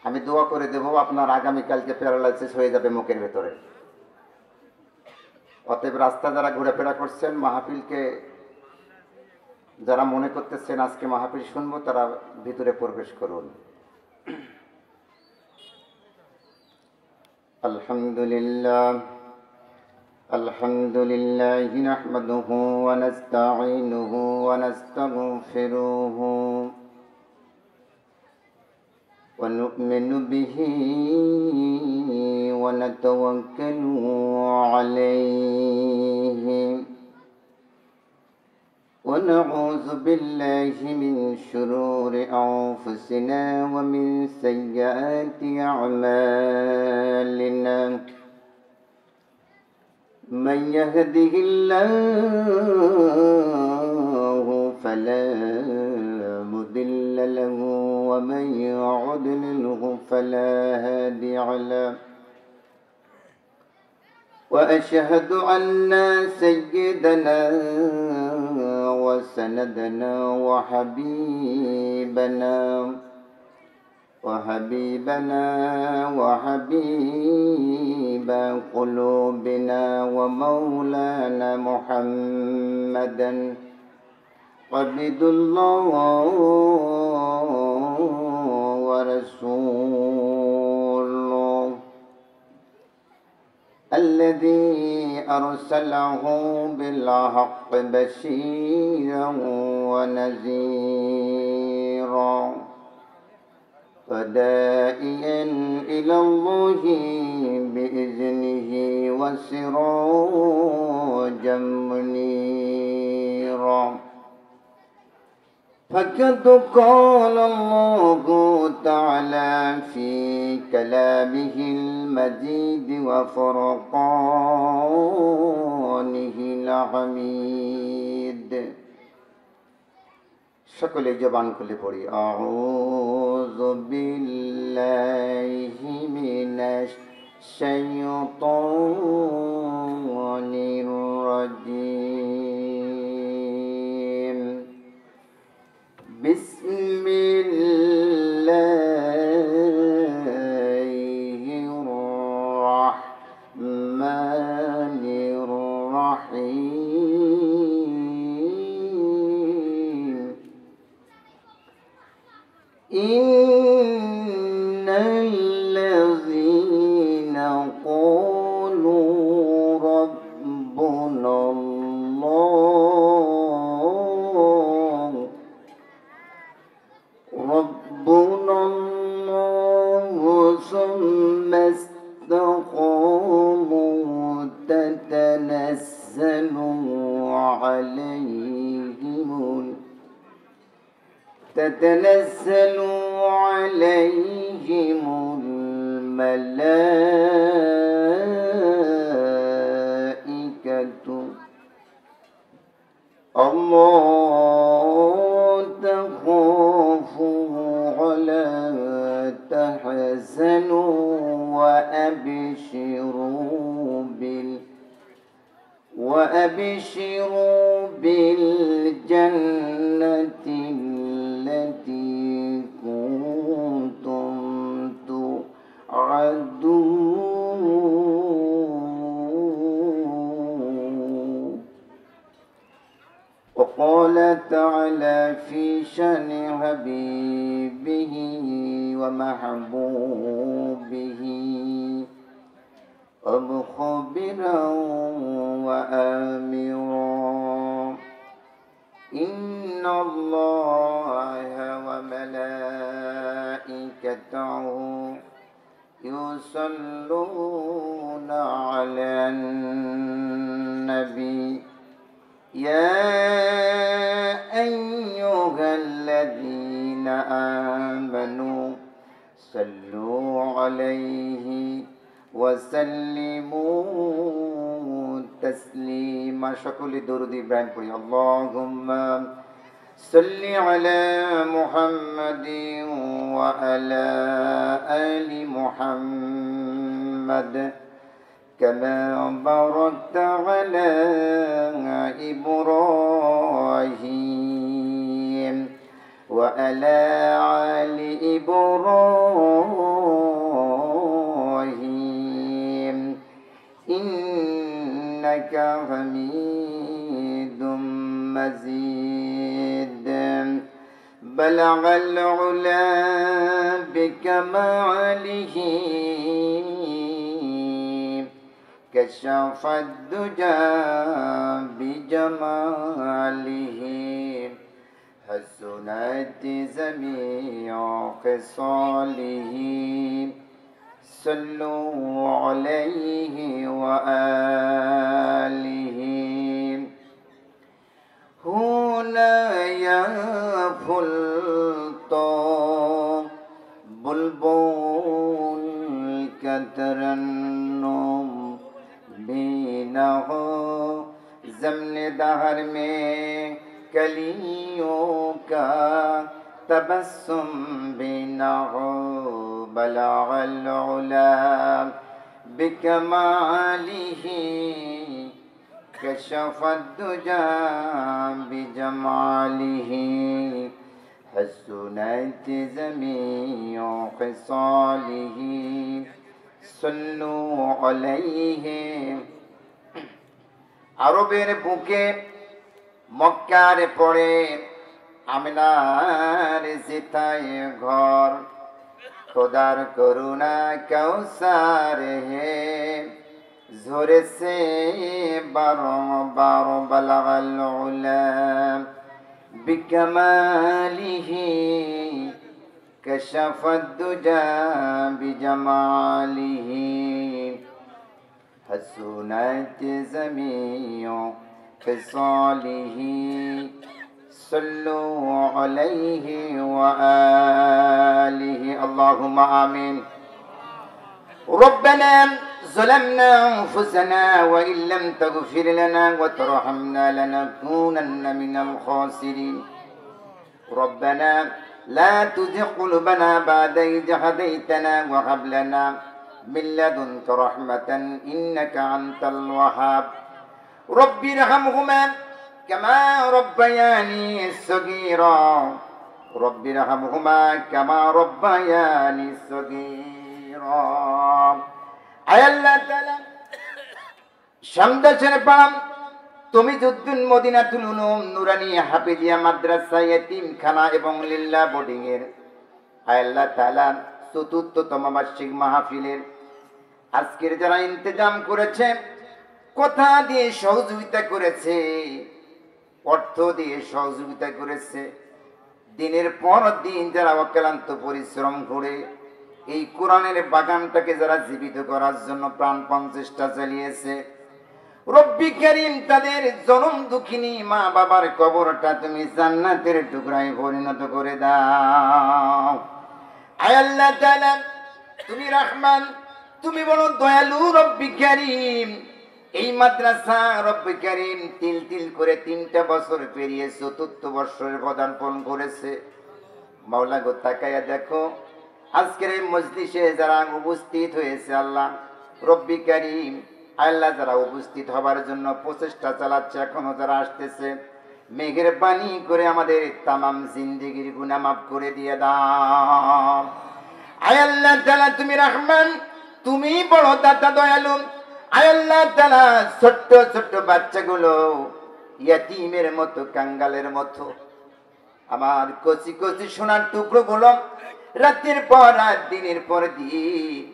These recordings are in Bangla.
আমি দোয়া করে দেব, আপনার আগামীকালকে প্যারালাইসিস হয়ে যাবে মুখের ভেতরে। অতএব রাস্তা যারা ঘোরাফেরা করছেন, মাহফিলকে যারা মনে করতেছেন আজকে মাহফিল শুনবো, তারা ভিতরে প্রবেশ করুন। আলহামদুলিল্লাহ আলহামদুলিল্লাহি নাহমাদুহু ওয়া নাস্তাঈনুহু ওয়া নাস্তাগফিরুহু ওয়া নু'মিনু বিহি ওয়া নাতাওয়াক্কালু আলাইহি ونعوذ بالله من شرور أنفسنا ومن سيئات أعمالنا من يهده الله فلا مضل له ومن يضلله فلا هادي له وأشهد أن سيدنا وسندنا وحبيب قلوبنا ومولانا محمدا عبد الله ورسوله الذي أرسله بالحق بشيرا ونذيرا وداعيا إلى الله بإذنه وسراجا منيرا فقد قال الله تعالى في كلامه المجيد وفرقانه الحميد সকলে জবান খুলে পড়ি আউযু বিল্লাহি মিনাশ শাইতানির রাজিম বিসমিল্লাহির রাহমানির রাহিম ইন্নাল্লাযীনা ক্বালু রাব্বুনাল্লাহু সুম্মা ইসতাকামু تتنزل عليهم الملائكة الله تخافوا ولا تحزنوا وأبشروا بالجنة التي كنتم توعدون وقال تعالى في شأن حبيبه ومحبوبه مخبرا وآمرا إن الله وملائكته يصلون على النبي يا أيها الذين آمنوا صلوا عليه وسلموا تسليما সকলে দরুদ ইব্রাহিম পড়ি আল্লাহুম্মা সাল্লি আলা মুহাম্মাদিন ওয়া আলা আলি মুহাম্মাদ কামা বারাকতা আলা ইব্রাহিম ওয়া আলা আলি ইব্রাহিম بلغ العلا بكماله كشف الدجى بجماله حسنت جميع خصاله صلوا عليه وآله هنا يفلط بلبل كترنم بينه زمن دهر में कलियों का तबस्सुम बिनहु बलगल उला बिकमालिही कशफ الدجى بجماलिही हसनत जमीع खसालिही सल्लु अलैहि। আরবের বুকে মক্কার পরে আমিনার জিতায় ঘর খোদার করুণা কৌসার হে ঝরেছে বারো বালাগাল উলা বিকামালিহি কশফাদ দুজা বিজামালিহি حسنت جميع خصاله صلوا عليه وآله اللهم آمين ربنا ظلمنا أنفسنا وإن لم تغفر لنا وترحمنا لنكونن من الخاسرين ربنا لا تزغ قلوبنا بعد إذ هديتنا وهب لنا من لدنك رحمة إنك أنت الوهاب رب ارحمهما كما ربياني صغيرا رب ارحمهما كما ربياني صغيرا আয় আল্লাহ তাআলা শামদাসের পাম তুমি যুদ্দুন মদিনাতুল উলুম নুরানি হাফিজিয়া মাদ্রাসা ইয়াতিমখানা এবং লিল্লা বোর্ডিং এর আয় আল্লাহ তাআলা চতুর্থতম বার্ষিক মাহফিলের আজকের যারা ইন্তজাম করেছে কথা দিয়ে সহযোগিতা করেছে অর্থ দিয়ে সহযোগিতা করেছে দিনের পর দিন যারা অক্লান্ত পরিশ্রম করে এই কোরআনের বাগানটাকে যারা জীবিত করার জন্য প্রাণপণ চেষ্টা চালিয়েছে রব্বি কারীম তাদের জনম দুঃখিনী মা বাবার কবরটা তুমি জান্নাতের টুকরায় পরিণত করে দাও আয় আল্লাহ তাআলা তুমি রহমান তুমি বড় দয়ালু রব্বি কারীম এই মাদ্রাসা রব্বি কারীম তিল তিল করে 3টা বছর পেরিয়ে চতুর্থ বর্ষের পদার্পণ করেছে মাওলা গো তাকায়া দেখো আজকের এই মজলিসে যারা উপস্থিত হয়েছে আল্লাহ রব্বি কারীম আল্লাহ যারা উপস্থিত হবার জন্য প্রচেষ্টা চালাচ্ছে এখনো যারা আসতেছে মেঘের পানি করে আমাদের তামাম জিন্দেগির গুনাহ মাফ করে দিয়ে দাও আয় আল্লাহ তাআলা তুমি রহমান তুমি বড় দাতা দয়ালু আয় আল্লাহ তাআলা ছোট্ট ছোট্ট বাচ্চাগুলো ইয়াতীমের মতো কাঙ্গালের মতো আমার কচি কচি সোনার টুকরোগুলো রাতের পর রাত দিনের পর দিন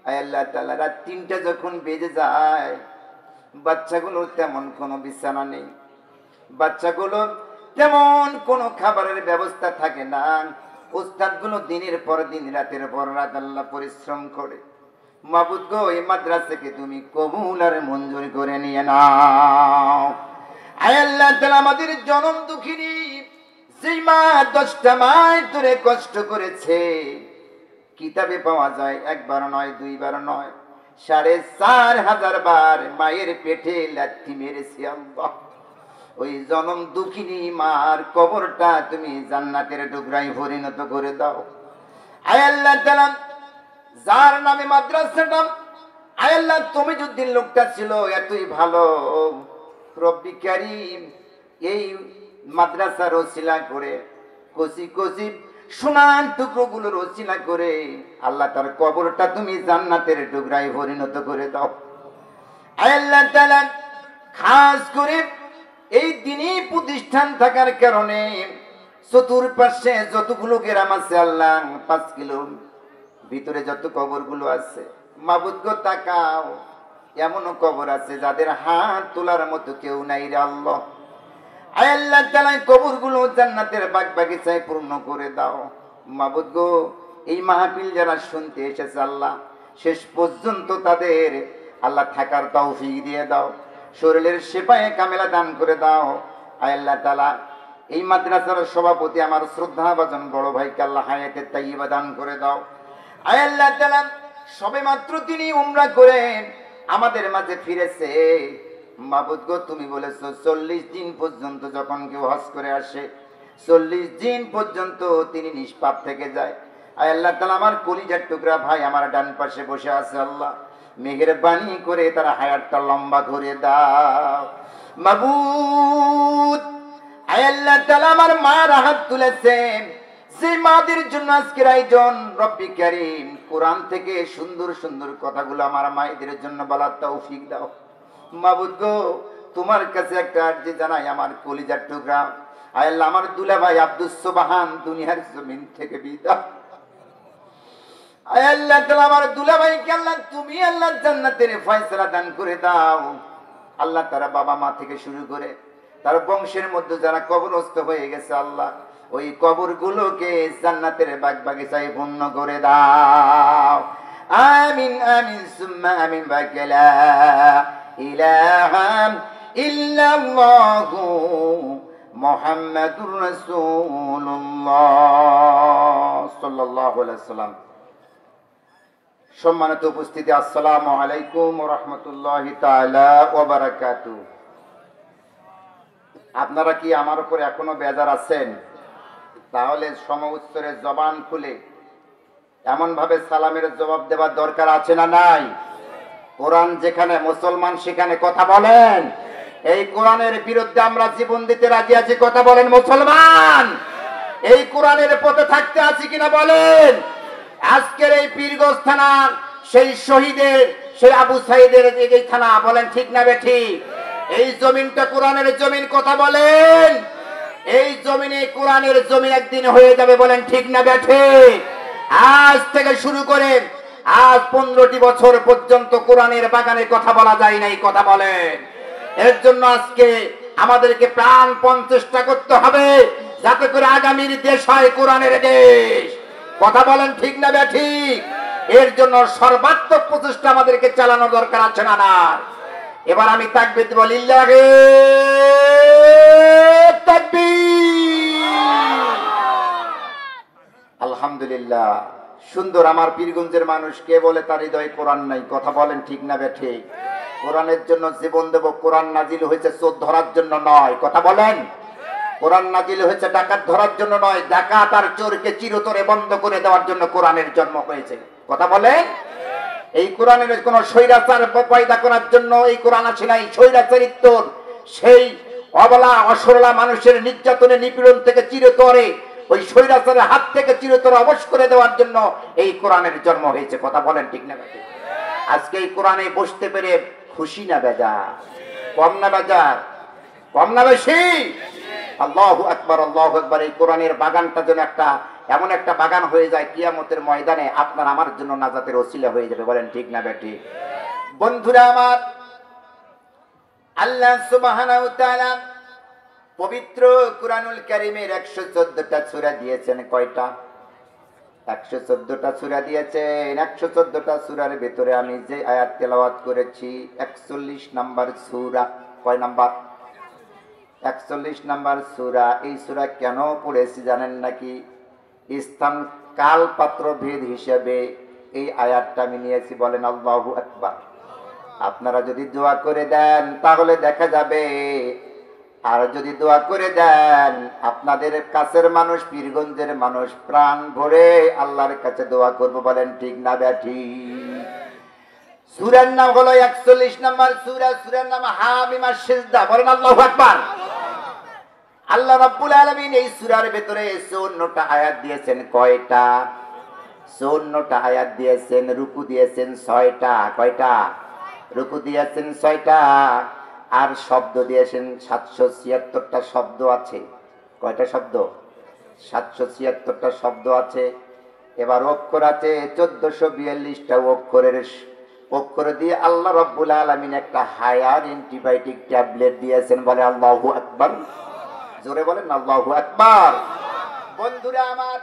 আয় আল্লাহ তাআলা রাত 3টা যখন বেজে যায় বাচ্চাগুলোর তেমন কোনো বিছানা নেই বাচ্চাগুলো তেমন কোনো খাবারের ব্যবস্থা থাকে না উস্তাদগুলো দিনের পর দিন রাতের পর রাত আল্লাহ পরিশ্রম করে মাবুদ গো এই মাদ্রাসাকে তুমি কবুল আর মঞ্জুর করে নিয়ে নাও আয় আল্লাহ তাআলা আমাদের জনম দুঃখিনী যেই মা 10টা মাস ধরে কষ্ট করেছে কিতাবে পাওয়া যায় একবার নয় দুইবার নয় 4500 বার মায়ের পেটে লাথি মেরেছে আল্লাহ ওই জনম দুঃখিনী মার কবরটা তুমি জান্নাতের টুকরায় পরিণত করে দাও আয় আল্লাহ তাআলা যার নামে মাদ্রাসাটা আয় আল্লাহ তুমি যদি লোকটা ছিল এতই ভালো রব্বি কারীম এই মাদ্রাসার ওসিলা করে কচি কচি সোনার টুকরোগুলোর ওসিলা করে আল্লাহ তার কবরটা তুমি জান্নাতের টুকরায় পরিণত করে দাও আয় আল্লাহ তাআলা খাস করে এই দিনই প্রতিষ্ঠান থাকার কারণে চতুর্পাশে যতগুলো গ্রাম আছে আল্লাহ, 5 কিলো ভিতরে যত কবরগুলো আছে মাবুদ গো তাকাও, এমনও কবর আছে যাদের হাত তোলার মতো কেউ নাই রে আল্লাহ। আয় আল্লাহ তাআলা কবরগুলো জান্নাতের বাগবাগিচায় পূর্ণ করে দাও মাবুদ গো। এই মাহফিল যারা শুনতে এসেছে আল্লাহ, শেষ পর্যন্ত তাদের আল্লাহ থাকার তৌফিক দিয়ে দাও, শরীরের শেফায়ে কামেলা দান করে দাও। আয় আল্লাহ তাআলা এই মাদ্রাসার সভাপতি আমার শ্রদ্ধাভাজন বড় ভাইকে আল্লাহ হায়াতে তাইয়্যিবা দান করে দাও। আয় আল্লাহ তাআলা সবে মাত্র তিনি উমরা করে আমাদের মাঝে ফিরেছে মাবুদ গো, তুমি বলেছো 40 দিন পর্যন্ত যখন কেউ হজ করে আসে 40 দিন পর্যন্ত তিনি নিষ্পাপ থেকে যায়। আয় আল্লাহ তাআলা আমার কলিজার টুকরা ভাই আমার ডান পাশে বসে আছে আল্লাহ, মেহেরবানি করে তার হায়াতটা লম্বা করে দাও মাবুদ। আয় আল্লাহ তাআলা আমার মার হাত তুলেছেন, যে মাদের জন্য আজকের আয়োজন রব্বি কারীম, কোরআন থেকে সুন্দর সুন্দর কথাগুলো আমার মায়েদের জন্য বলার তৌফিক দাও মাবুদ গো। তোমার কাছে একটা আরজি জানাই আমার কলিজার টুকরা, আয় আল্লাহ আমার দুলাভাই আব্দুস সুবহান দুনিয়ার জমিন থেকে বিদায়। আয় আল্লাহ তাআলা আমার দুলাভাইকে আল্লাহ তুমি আল্লাহ জান্নাতের ফয়সালা দান করে দাও আল্লাহ। তারা বাবা মা থেকে শুরু করে তার বংশের মধ্যে যারা কবরস্থ হয়ে গেছে আল্লাহ, ওই কবরগুলোকে জান্নাতের বাগবাগিচায় পূর্ণ করে দাও। আমিন আমিন সুম্মা আমিন। বাকালা ইলাহা ইল্লাল্লাহু মুহাম্মাদুর রাসূলুল্লাহ সাল্লাল্লাহু আলাইহি সাল্লাম। সম্মানিত উপস্থিতি, আসসালামু আলাইকুম ওয়া রাহমাতুল্লাহি তাআলা ওয়া বারাকাতুহু। আপনারা কি আমার উপর এখনো বেজার আছেন? তাহলে সমউচ্চরে জবান খুলে এমন ভাবে সালামের জবাব দেওয়ার দরকার আছে না নাই? কোরআন যেখানে মুসলমান সেখানে কথা বলেন। এই কোরআনের বিরুদ্ধে আমরা জীবন দিতে রাজি আছি, কথা বলেন মুসলমান। এই কোরআনের পথে থাকতে আছি কিনা বলেন। আজকের এই পীরগঞ্জ থানা সেই শহীদের, সেই আবু সাইদের এই থানা, বলেন ঠিক না বেঠিক? এই জমিনটা কোরআনের জমিন, কথা বলেন। এই জমিনে কোরআনের জমিন একদিন হয়ে যাবে, বলেন ঠিক না বেঠিক? আজ থেকে শুরু করে আজ 15টি বছর পর্যন্ত কোরআনের বাগানে কথা বলা যায় নাই, কথা বলেন। এর জন্য আজকে আমাদেরকে প্রাণপণ চেষ্টা করতে হবে যাতে করে আগামীর দেশ হয় কোরআনের দেশ, কথা বলেন ঠিক না বেঠিক? এর জন্য সর্বাত্মক প্রচেষ্টা আমাদেরকে চালানো দরকার আছে না না? এবার আমি তাকবীর দেব, লিল্লাহি তাকবীর। আলহামদুলিল্লাহ। সুন্দর। আমার পীরগঞ্জের মানুষ কে বলে তার হৃদয়ে কোরআন নাই, কথা বলেন ঠিক না বেঠিক? কোরআনের জন্য জীবন দেব। কোরআন নাজিল হয়েছে চোর ধরার জন্য নয়, কথা বলেন। কোরআন নাজিল হয়েছে ডাকাত ধরার জন্য নয়, ডাকাত আর চোরকে চিরতরে বন্ধ করে দেওয়ার জন্য কোরআনের জন্ম হয়েছে, কথা বলেন। এই কোরআনের কোন স্বৈরাচার পয়দা করার জন্য এই কোরআন আছে নাই। স্বৈরাচারিত্ব সেই অবলা অসরলা মানুষের নির্যাতনে নিপীড়ন থেকে চিরতরে ওই স্বৈরাচারের হাত থেকে চিরতরে অবশ করে দেওয়ার জন্য এই কোরআনের জন্ম হয়েছে, কথা বলেন ঠিক না? আজকে এই কোরআনে বসতে পেরে খুশি না বেজার? কম না বেজার? কম না বেশি? আল্লাহু আকবার, আল্লাহু আকবার। এই কোরআনের বাগানটা যেন একটা এমন একটা বাগান হয়ে যায় কিয়ামতের ময়দানে আপনার আমার জন্য নাজাতের ওসিলা হয়ে যাবে, বলেন ঠিক না বেঠিক? বন্ধুরা আমার, আল্লাহ সুবহানাহু ওয়া তাআলা পবিত্র কুরআনুল কারীমের 114টা সূরা দিয়েছেন। কয়টা? 114টা সূরা দিয়েছেন। 114টা সূরার ভিতরে আমি যে আয়াত তেলাওয়াত করেছি 41 নাম্বার সূরা। কয় নাম্বার? 41 নাম্বার সূরা। এই সূরা কেন পড়েছি জানেন নাকি? স্থান কাল পাত্র ভেদ হিসেবে এই আয়াতটা আমি নিয়েছি, বলেন আল্লাহু আকবার। আপনারা যদি দোয়া করে দেন তাহলে দেখা যাবে, আর যদি দোয়া করে দেন আপনাদের কাছের মানুষ, পীরগঞ্জের মানুষ প্রাণ ভরে আল্লাহর কাছে দোয়া করব, বলেন ঠিক না বেঠিক? সূরার নাম হলো 41 নাম্বার সূরা। সূরার নাম হামিমাস সিজদা, বলেন আল্লাহু আকবার। আল্লাহ রাব্বুল আলামিন এই সূরার ভিতরে 54টা আয়াত দিয়েছেন। কয়টা? 54টা আয়াত দিয়েছেন। রুকু দিয়েছেন 6টা। কয়টা? রুকু দিয়েছেন 6টা। আর শব্দ দিয়েছেন 776টা শব্দ আছে। কয়টা শব্দ? 776টা শব্দ আছে। এবার অক্ষর আছে 1442টা অক্ষর দিয়ে আল্লাহ রাব্বুল আলামিন একটা হায়ার অ্যান্টিবায়োটিক ট্যাবলেট দিয়েছেন। বলে আল্লাহু আকবার, জোরে বলেন আল্লাহু আকবার। বন্ধুরা আমার,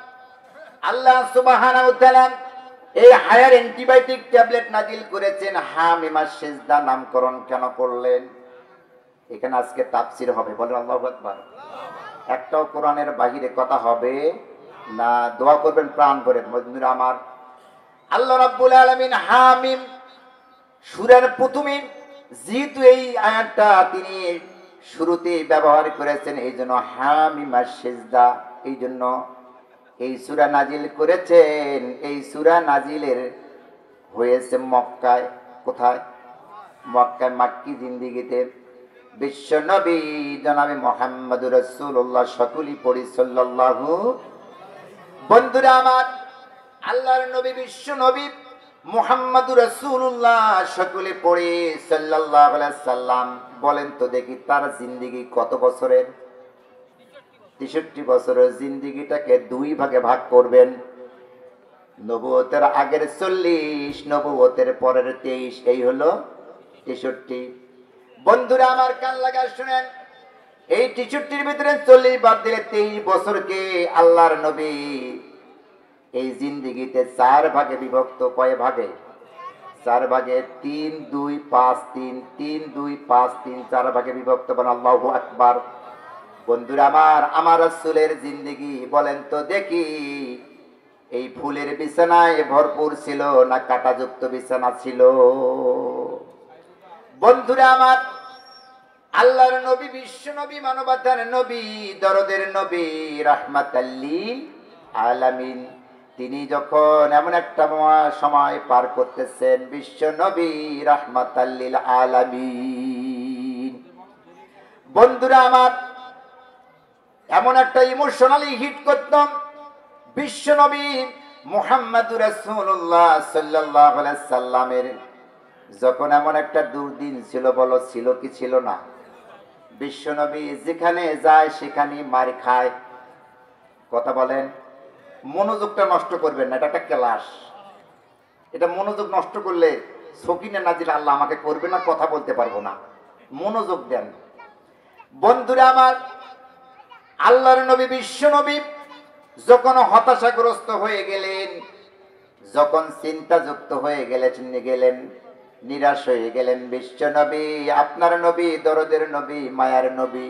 আল্লাহ সুবহানাহু ওয়া তাআলা এই হায়ার অ্যান্টিবায়োটিক ট্যাবলেট নাজিল করেছেন। হামিমাস সিজদা নামকরণ কেন করলেন? এখানে আজকে তাফসীর হবে। বলেন আল্লাহু আকবার। একটাও কোরআনের বাহিরে কথা হবে না। দোয়া করবেন প্রাণ ভরে। বন্ধুরা আমার, আল্লাহ রাব্বুল আলামিন হামিম সূরার প্রথমে যেহেতু এই আয়াতটা তিনি শুরুতে ব্যবহার করেছেন, এই জন্য হামিমাস সিজদা, এই জন্য এই সূরা নাজিল করেছেন। এই সূরা নাজিলের হয়েছে মক্কায়। কোথায়? মক্কায়, মাক্কি জিন্দেগিতে। বিশ্ব নবী জনাবে মুহাম্মদুর রাসূলুল্লাহ, সকলেই পড়ি সাল্লাল্লাহু। বন্ধুরা আমার, আল্লাহর নবী বিশ্ব নবী মুহাম্মদুর রাসূলুল্লাহ, সকলে পড়ি সাল্লাল্লাহু আলাইহি সাল্লাম। বলেন তো দেখি তার জিন্দেগি কত বছরের? 63 বছরের জিন্দেগিটাকে দুই ভাগে ভাগ করবেন। নবুয়তের আগের 40, নবুয়তের পরের 23, এই হলো 63। বন্ধুরা আমার, কান লাগা শুনেন, এই 63-র ভিতরে 40 বাদ দিলে 23 বছরকে আল্লাহর নবী এই জিন্দেগিতে 4 ভাগে বিভক্ত। কয় ভাগে? 4 ভাগে। 3, 2, 5, 3, 3, 2, 5, 3, 4 ভাগে বিভক্ত। বলেন আল্লাহু আকবার। বন্ধুরা আমার, আমার রাসূলের জিন্দেগি বলেন তো দেখি, এই ফুলের বিছানায় ভরপুর ছিল না কাঁটাযুক্ত বিছানা ছিল? বন্ধুরা আমার, আল্লাহর নবী বিশ্ব নবী, মানবতার নবী, দরদের নবী, রাহমাতাল লিল আলামিন, তিনি যখন এমন একটা সময় পার করতেছেন, বিশ্ব নবী রাহমাতাল লিল আলামিন। বন্ধুরা আমার, এমন একটা ইমোশনালি হিট করতাম বিশ্ব নবী মুহাম্মদুর রাসূলুল্লাহ সাল্লাল্লাহু আলাইহি সাল্লামের যখন এমন একটা দুর্দিন ছিল। বলো ছিল কি ছিল না? বিশ্ব নবী যেখানে যায় সেখানে মার খায়। কথা বলেন, মনোযোগটা নষ্ট করবেন না, এটা একটা ক্লাস। এটা মনোযোগ নষ্ট করলে সকিনে নাজিল আল্লাহ আমাকে করবে না, কথা বলতে পারবো না। মনোযোগ দেন। বন্ধুরা আমার, আল্লাহর নবী বিশ্ব নবী যখন হতাশাগ্রস্ত হয়ে গেলেন, যখন চিন্তাযুক্ত হয়ে গেলেন, নিরাশ হয়ে গেলেন, বিশ্ব নবী, আপনার নবী, দরদের নবী, মায়ার নবী,